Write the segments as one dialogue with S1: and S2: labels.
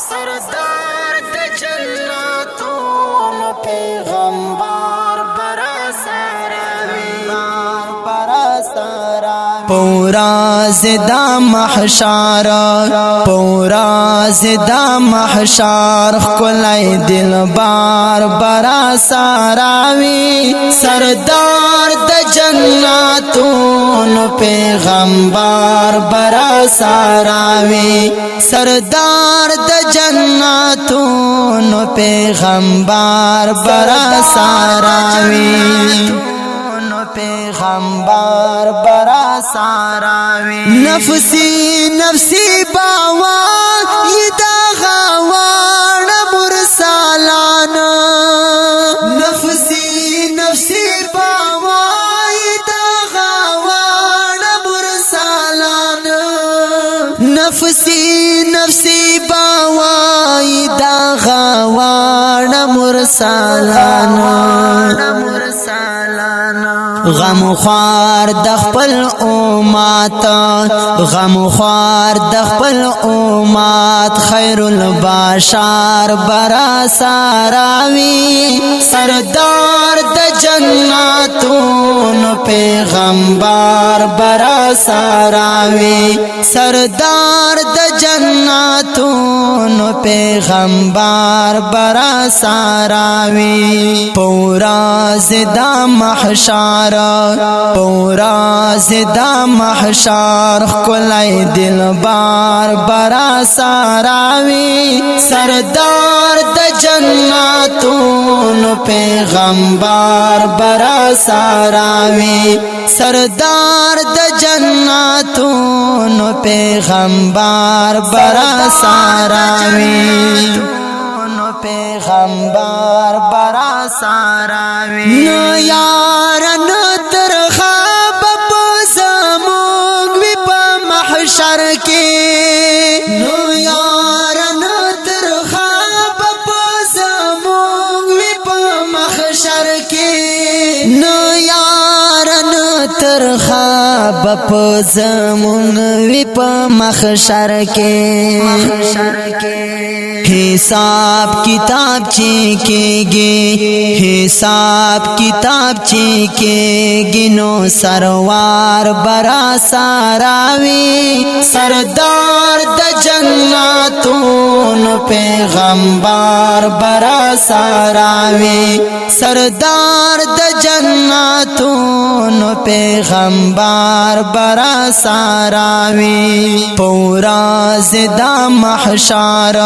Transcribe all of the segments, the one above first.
S1: سردار د جنتونو پیغمبر پورا زدا محشر پورا زدا محشر خلای دلبار برا ساراوی سردار د جنتونو پیغمبر برا ساراوی سردار د جنتونو پیغمبر برا ساراوی پیغمبر برا ساراوی نفسی نفسی باوا یدا غوان مرسالان نفسی نفسی باوا یدا غوان مرسالان نفسی نفسی باوا یدا غوان مرسالان غم خوار د خپل امت غم خوار د خپل امت خیر البشر برا ساراوی سردار د جنتونو پیغمبر برا ساراوی سردار د جنتونو پیغمبر برا ساراوی پورا زدا محشر پورا زدا محشر خلای دلبار برا ساراوی سردار د جنتونو پیغمبر برا ساراوی سردار د جنتونو پیغمبر برا ساراوی پیغمبر برا ساراوی نو یار نو ترخا بپو زمونگ وی پا محشر کی نو یار نو ترخا بپو زمونگ وی پا محشر کی نو یار نو ترخا بپو زمونگ وی پا محشر کی حساب کتاب چیکے حساب کتاب چیکے نو سروار برا ساراوی سردار د جنتونو پیغمبر برا ساراوی سردار د جنتونو پیغمبر برا ساراوی پورا زدا محشر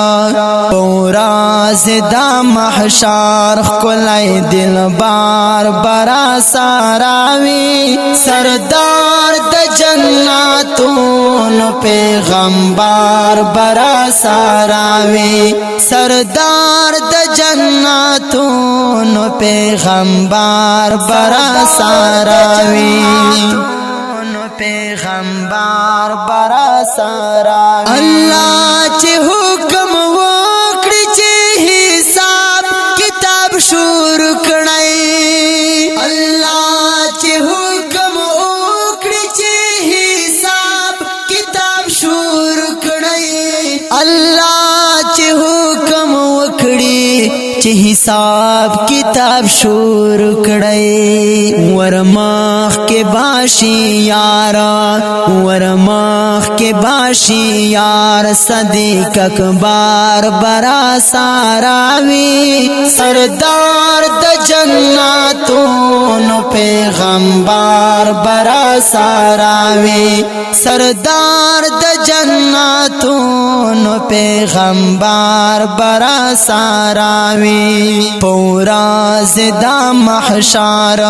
S1: پورا زدا محشر خلای دلبار برا ساراوی سردار د جنتونو پیغمبر برا ساراوی سردار د جنتونو پیغمبر برا ساراوی پیغمبر برا ساراوی الله چې حکم وکړي چې حساب کتاب شروع کړي الله چې حکم وکړي چې حساب کتاب شروع کړي الله چې حکم وکړي چې حساب کتاب شروع کړي ورمخ کې باشي یارا ورمخ کې باشي یار صدیق اکبر برا ساراوی سردار د جنتونو پیغمبر برا ساراوی سردار د جنتونو پیغمبر برا ساراوی پورا زدا محشر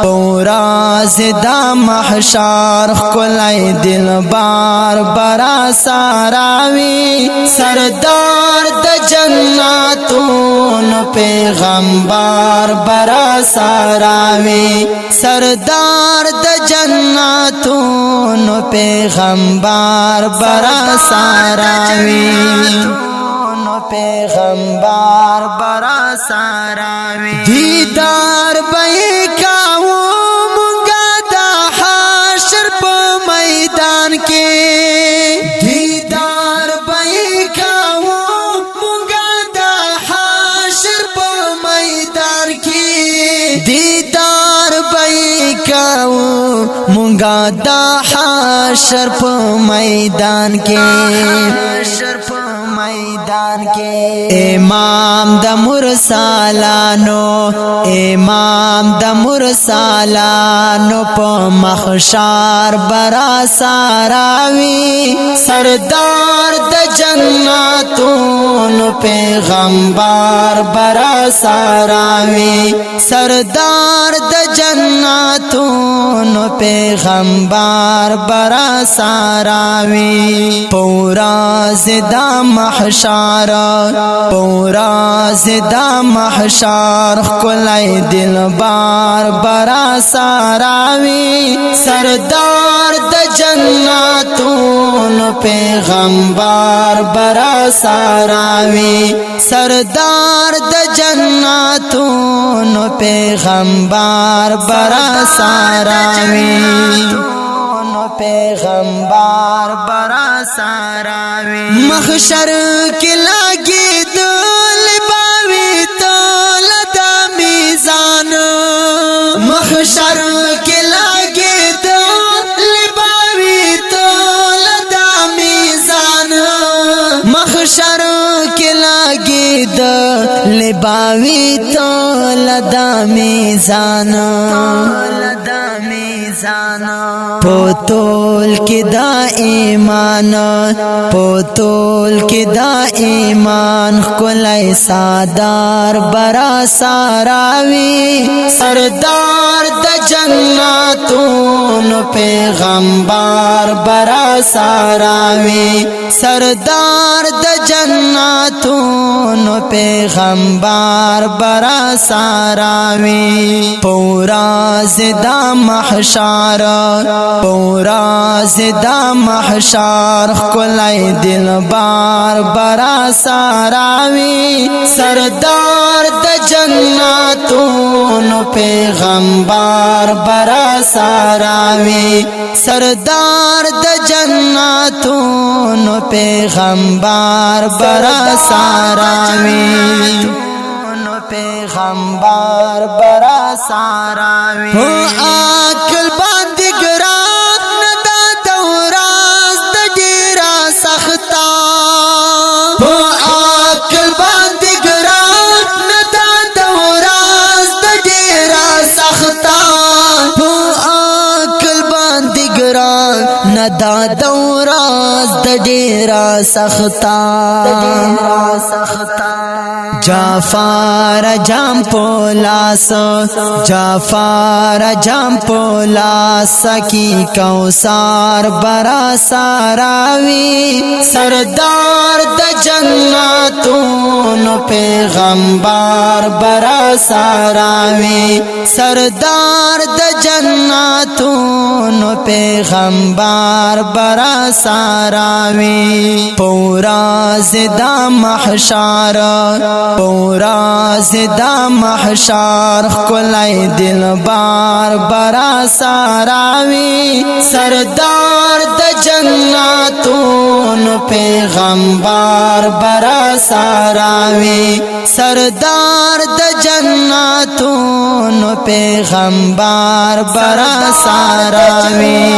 S1: پورا زدا محشر خلای دلبار برا ساراوی سردار د جنتونو پیغمبر برا ساراوی سردار د جنتونو پیغمبر برا ساراوی پیغمبر برا ساراوی دیدار بھئی کاؤ منگا دا حاشر پا میدان کے دیدار بھئی کاؤ دا حشر په میدان کې امام د مرسلانو په محشر برا ساراوي سردار د جناتونو پیغمبر برا ساراوي سردار د جناتونو پیغمبر برا ساراوي پورا زدا محشر کولای دلبار برا ساراوي سردار د جناتونو پیغمبر برا ساراوي سردار د جناتونو پیغمبر برا ساراوي محشر کې لاګي دل باوي تل د میزان محشر کې لاګي دل باوي تل د میزان محشر کې لاګي دل باوي تل د میزان پوتول کی دا ایمان کولای سادار برا ساراوی سردار د جناتونو پیغمبر برا ساراوی سردار د جناتونو پیغمبر برا ساراوی پورا زدا محشر کولای دلبار برا ساراوي سردار د جناتونو پیغمبر برا ساراوي سردار د جناتونو پیغمبر برا ساراوي هو عقل باندې ګران ندا دوراز د ډیرا سختا هو عقل باندې ګران ندا دوراز د ډیرا سختا هو عقل باندې ګران ندا دوراز د ډیرا سختا جعفر جام پولاس کی کوثر برا ساراوی سردار د جناتونو پیغمبر برا ساراوی سردار د جناتونو پیغمبر برا ساراوی پورا زدا محشر کولای دلبار برا ساراوي سردار د جناتونو پیغمبر برا ساراوي سردار د جناتونو پیغمبر برا ساراوي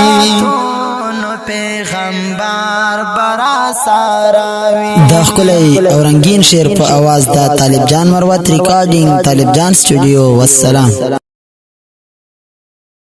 S1: دا خلای اورنګین شعر په आवाज د طالب جان مروت ریکارډینګ طالب جان سټوډیو والسلام